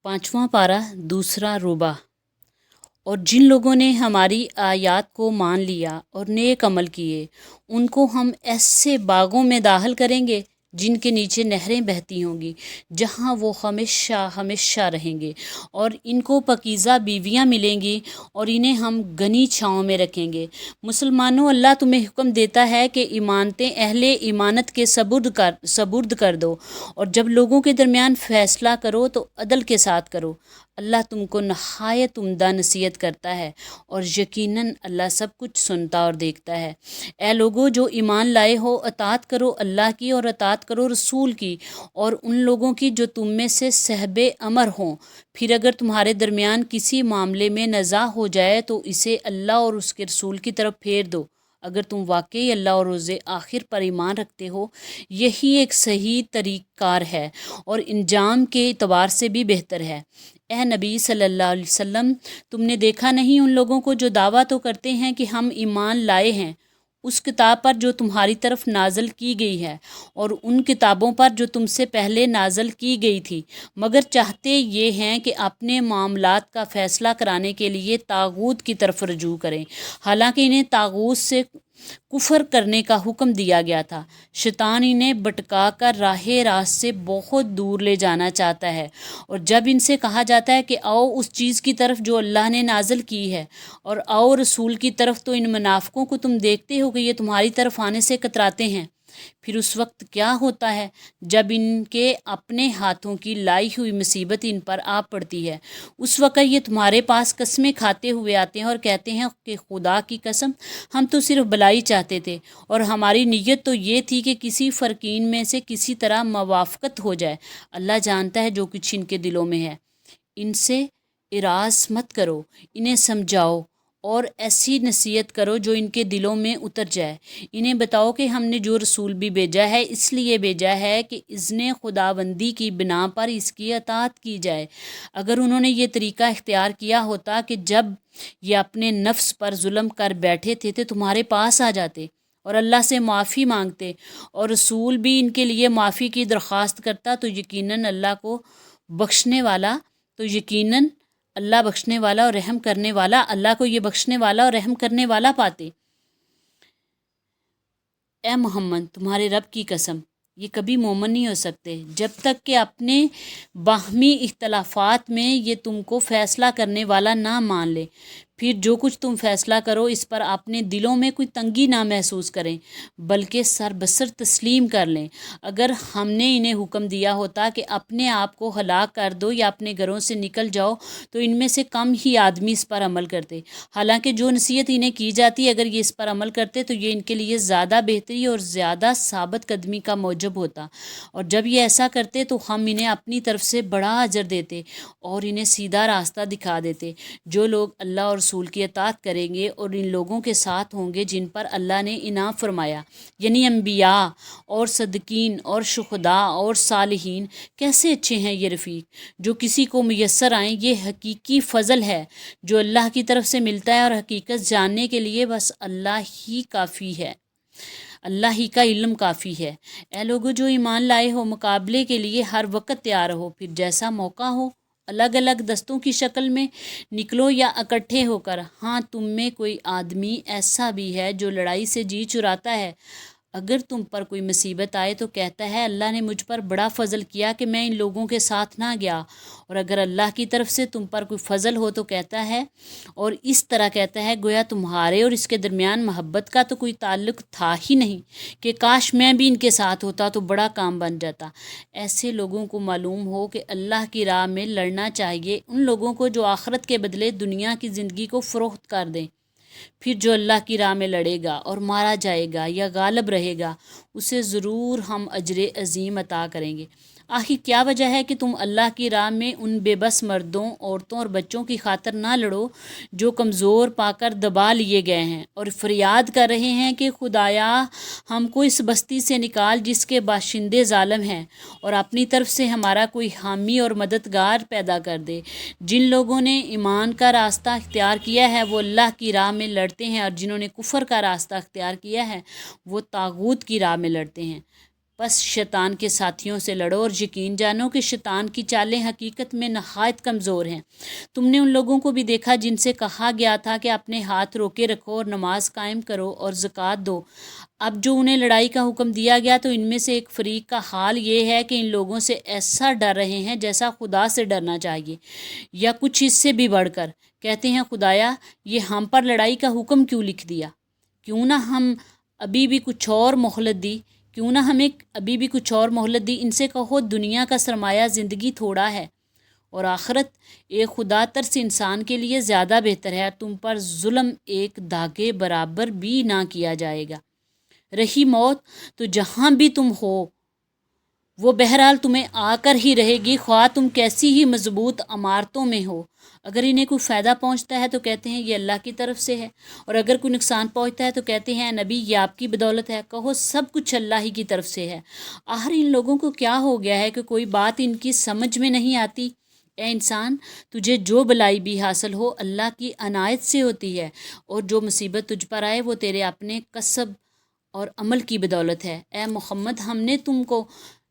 5वां पारा दूसरा रुबा। और जिन लोगों ने हमारी आयत को मान लिया और नेक अमल किए, उनको हम ऐसे बागों में दाखिल करेंगे जिनके नीचे नहरें बहती होंगी, जहां वो हमेशा हमेशा रहेंगे। और इनको पकीज़ा बीवियां मिलेंगी और इन्हें हम घनी छाँव में रखेंगे। मुसलमानों, अल्लाह तुम्हें हुक्म देता है कि इमानतें अहले इमानत के सबुर्द कर दो, और जब लोगों के दरमियान फ़ैसला करो तो अदल के साथ करो। अल्लाह तुमको नहायत उम्दा नसीहत करता है, और यकीनन अल्लाह सब कुछ सुनता और देखता है। ए लोगो जो ईमान लाए हो, अतात करो अल्लाह की और अतात करो रसूल की, और उन लोगों की जो तुम में से सहबे अमर हों। फिर अगर तुम्हारे दरमियान किसी मामले में नज़ा हो जाए तो इसे अल्लाह और उसके रसूल की तरफ फेर दो। अगर तुम वाकई अल्लाह और रोज़े आखिर पर ईमान रखते हो, यही एक सही तरीक़ार है और इंजाम के एतबार से भी बेहतर है। ए नबी सल्लल्लाहु अलैहि वसल्लम, तुमने देखा नहीं उन लोगों को जो दावा तो करते हैं कि हम ईमान लाए हैं उस किताब पर जो तुम्हारी तरफ नाजल की गई है, और उन किताबों पर जो तुमसे पहले नाजल की गई थी, मगर चाहते ये हैं कि अपने मामलात का फ़ैसला कराने के लिए तागूत की तरफ रजू करें, हालांकि इन्हें तागूत से कुफर करने का हुक्म दिया गया था। शैतान इन्हें भटका कर राहे रास्त से बहुत दूर ले जाना चाहता है, और जब इनसे कहा जाता है कि आओ उस चीज़ की तरफ जो अल्लाह ने नाजल की है और आओ रसूल की तरफ, तो इन मुनाफिकों को तुम देखते हो कि ये तुम्हारी तरफ आने से कतराते हैं। फिर उस वक्त क्या होता है जब इनके अपने हाथों की लाई हुई मुसीबत इन पर आ पड़ती है। उस वक्त ये तुम्हारे पास कस्में खाते हुए आते हैं और कहते हैं कि खुदा की कसम, हम तो सिर्फ भलाई चाहते थे, और हमारी नीयत तो ये थी कि किसी फ़र्कीन में से किसी तरह मवाफ़क़त हो जाए। अल्लाह जानता है जो कुछ इनके दिलों में है। इनसे इराज़ मत करो, इन्हें समझाओ और ऐसी नसीहत करो जो इनके दिलों में उतर जाए। इन्हें बताओ कि हमने जो रसूल भी भेजा है इसलिए भेजा है कि इज़्ने खुदाबंदी की बिना पर इसकी अतात की जाए। अगर उन्होंने ये तरीका इख्तियार किया होता कि जब ये अपने नफ्स पर जुल्म कर बैठे थे तो तुम्हारे पास आ जाते और अल्लाह से माफ़ी मांगते, और रसूल भी इनके लिए माफ़ी की दरख्वास्त करता, तो यकीनन अल्लाह बख्शने वाला और रहम करने वाला, अल्लाह को ये बख्शने वाला और रहम करने वाला पाते। ए मोहम्मद, तुम्हारे रब की कसम, ये कभी मोमिन नहीं हो सकते जब तक कि अपने बाहमी इख्तलाफात में ये तुमको फ़ैसला करने वाला ना मान ले। फिर जो कुछ तुम फ़ैसला करो इस पर अपने दिलों में कोई तंगी ना महसूस करें, बल्कि सरबसर तस्लीम कर लें। अगर हमने इन्हें हुक्म दिया होता कि अपने आप को हलाक कर दो या अपने घरों से निकल जाओ, तो इनमें से कम ही आदमी इस पर अमल करते। हालांकि जो नसीहत इन्हें की जाती, अगर ये इस पर अमल करते तो ये इनके लिए ज़्यादा बेहतरी और ज़्यादा साबित कदमी का मौजब होता, और जब ये ऐसा करते तो हम इन्हें अपनी तरफ से बड़ा अजर देते और इन्हें सीधा रास्ता दिखा देते। जो लोग अल्लाह और रसूल की अतात करेंगे और इन लोगों के साथ होंगे जिन पर अल्लाह ने इनाम फरमाया, यानी अम्बिया और सदकीन और शुहदा और सालिहीन, कैसे अच्छे हैं ये रफ़ीक जो किसी को मुयस्सर आएँ। ये हकीकी फ़ज़ल है जो अल्लाह की तरफ से मिलता है, और हकीकत जानने के लिए बस अल्लाह ही काफ़ी है, अल्लाह ही का इल्म काफ़ी है। ए लोगो जो ईमान लाए हो, मुकाबले के लिए हर वक्त तैयार रहो। फिर जैसा मौका हो अलग अलग दस्तों की शक्ल में निकलो या इकट्ठे होकर। हाँ, तुम में कोई आदमी ऐसा भी है जो लड़ाई से जी चुराता है। अगर तुम पर कोई मुसीबत आए तो कहता है अल्लाह ने मुझ पर बड़ा फ़ज़ल किया कि मैं इन लोगों के साथ ना गया, और अगर अल्लाह की तरफ से तुम पर कोई फ़ज़ल हो तो कहता है, और इस तरह कहता है गोया तुम्हारे और इसके दरमियान मोहब्बत का तो कोई ताल्लुक़ था ही नहीं, कि काश मैं भी इनके साथ होता तो बड़ा काम बन जाता। ऐसे लोगों को मालूम हो कि अल्लाह की राह में लड़ना चाहिए उन लोगों को जो आखिरत के बदले दुनिया की ज़िंदगी को फ़रोख्त कर दें। फिर जो अल्लाह की राह में लड़ेगा और मारा जाएगा या गालिब रहेगा, उसे ज़रूर हम अजर अज़ीम अता करेंगे। आखिर क्या वजह है कि तुम अल्लाह की राह में उन बेबस मर्दों, औरतों और बच्चों की खातिर ना लड़ो जो कमज़ोर पाकर दबा लिए गए हैं और फरियाद कर रहे हैं कि खुदाया हमको इस बस्ती से निकाल जिसके बाशिंदे ज़ालिम हैं, और अपनी तरफ से हमारा कोई हामी और मददगार पैदा कर दे। जिन लोगों ने ईमान का रास्ता इख्तियार किया है वो अल्लाह की राह में लड़ते हैं, और जिन्होंने कुफर का रास्ता इख्तियार किया है वो तागूत की राह में लड़ते हैं। بس شیطان کے ساتھیوں سے لڑو اور یقین جانو کہ شیطان کی چالیں حقیقت میں نہایت کمزور ہیں۔ تم نے ان لوگوں کو بھی دیکھا جن سے کہا گیا تھا کہ اپنے ہاتھ روکے رکھو اور نماز قائم کرو اور زکوٰۃ دو۔ اب جو انہیں لڑائی کا حکم دیا گیا تو ان میں سے ایک فریق کا حال یہ ہے کہ ان لوگوں سے ایسا ڈر رہے ہیں جیسا خدا سے ڈرنا چاہیے، یا کچھ اس سے بھی بڑھ کر کہتے ہیں خدایا یہ ہم پر لڑائی کا حکم کیوں لکھ دیا؟ کیوں نہ ہم ابھی بھی کچھ اور مہلت دی ان سے کہو دنیا کا سرمایہ زندگی تھوڑا ہے اور آخرت ایک خدا ترس انسان کے لیے زیادہ بہتر ہے، تم پر ظلم ایک دھاگے برابر بھی نہ کیا جائے گا۔ رہی موت تو جہاں بھی تم ہو وہ بہرحال تمہیں آ کر ہی رہے گی، خواہ تم کیسی ہی مضبوط عمارتوں میں ہو۔ اگر انہیں کوئی فائدہ پہنچتا ہے تو کہتے ہیں یہ اللہ کی طرف سے ہے، اور اگر کوئی نقصان پہنچتا ہے تو کہتے ہیں نبی یہ آپ کی بدولت ہے۔ کہو سب کچھ اللہ ہی کی طرف سے ہے۔ آخر ان لوگوں کو کیا ہو گیا ہے کہ کوئی بات ان کی سمجھ میں نہیں آتی؟ اے انسان، تجھے جو بلائی بھی حاصل ہو اللہ کی عنایت سے ہوتی ہے، اور جو مصیبت تجھ پر آئے وہ تیرے اپنے کسب اور عمل کی بدولت ہے۔ اے محمد، ہم نے تم کو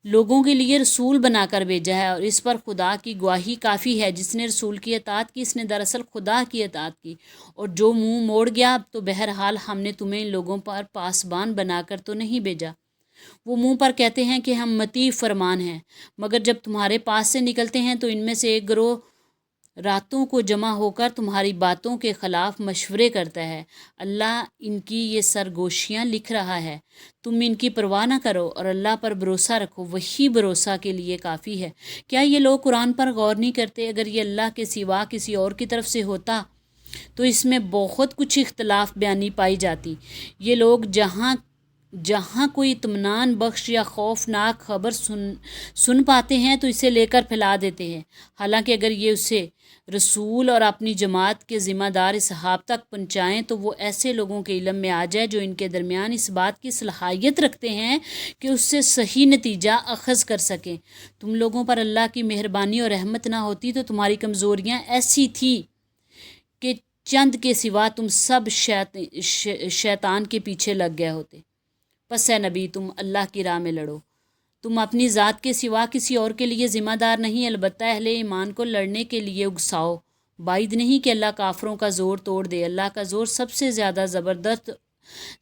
لوگوں کے لیے رسول بنا کر بھیجا ہے، اور اس پر خدا کی گواہی کافی ہے۔ جس نے رسول کی اطاعت کی اس نے دراصل خدا کی اطاعت کی، اور جو منہ موڑ گیا تو بہرحال ہم نے تمہیں ان لوگوں پر پاسبان بنا کر تو نہیں بھیجا۔ وہ منہ پر کہتے ہیں کہ ہم مطیع فرمان ہیں، مگر جب تمہارے پاس سے نکلتے ہیں تو ان میں سے ایک گروہ راتوں کو جمع ہو کر تمہاری باتوں کے خلاف مشورے کرتا ہے۔ اللہ ان کی یہ سرگوشیاں لکھ رہا ہے، تم ان کی پرواہ نہ کرو اور اللہ پر بھروسہ رکھو، وہی بھروسہ کے لیے کافی ہے۔ کیا یہ لوگ قرآن پر غور نہیں کرتے؟ اگر یہ اللہ کے سوا کسی اور کی طرف سے ہوتا تو اس میں بہت کچھ اختلاف بیانی پائی جاتی۔ یہ لوگ جہاں کوئی اطمینان بخش یا خوفناک خبر سن پاتے ہیں تو اسے لے کر پھیلا دیتے ہیں، حالانکہ اگر یہ اسے رسول اور اپنی جماعت کے ذمہ دار اصحاب تک پہنچائیں تو وہ ایسے لوگوں کے علم میں آ جائے جو ان کے درمیان اس بات کی صلاحیت رکھتے ہیں کہ اس سے صحیح نتیجہ اخذ کر سکیں۔ تم لوگوں پر اللہ کی مہربانی اور رحمت نہ ہوتی تو تمہاری کمزوریاں ایسی تھی کہ چند کے سوا تم سب شیطان کے پیچھے لگ گئے ہوتے۔ پس اے نبی، تم اللہ کی راہ میں لڑو۔ تم اپنی ذات کے سوا کسی اور کے لیے ذمہ دار نہیں، البتہ اہل ایمان کو لڑنے کے لیے اکساؤ۔ بعید نہیں کہ اللہ کافروں کا زور توڑ دے۔ اللہ کا زور سب سے زیادہ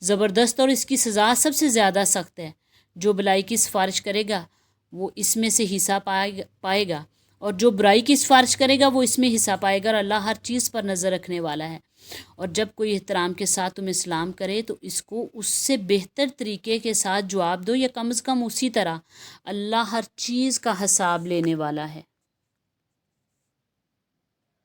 زبردست اور اس کی سزا سب سے زیادہ سخت ہے۔ جو بلائی کی سفارش کرے گا وہ اس میں سے حصہ پائے گا، اور جو برائی کی سفارش کرے گا وہ اس میں حصہ پائے گا، اور اللہ ہر چیز پر نظر رکھنے والا ہے۔ اور جب کوئی احترام کے ساتھ تمہیں سلام کرے تو اس کو اس سے بہتر طریقے کے ساتھ جواب دو، یا کم از کم اسی طرح۔ اللہ ہر چیز کا حساب لینے والا ہے۔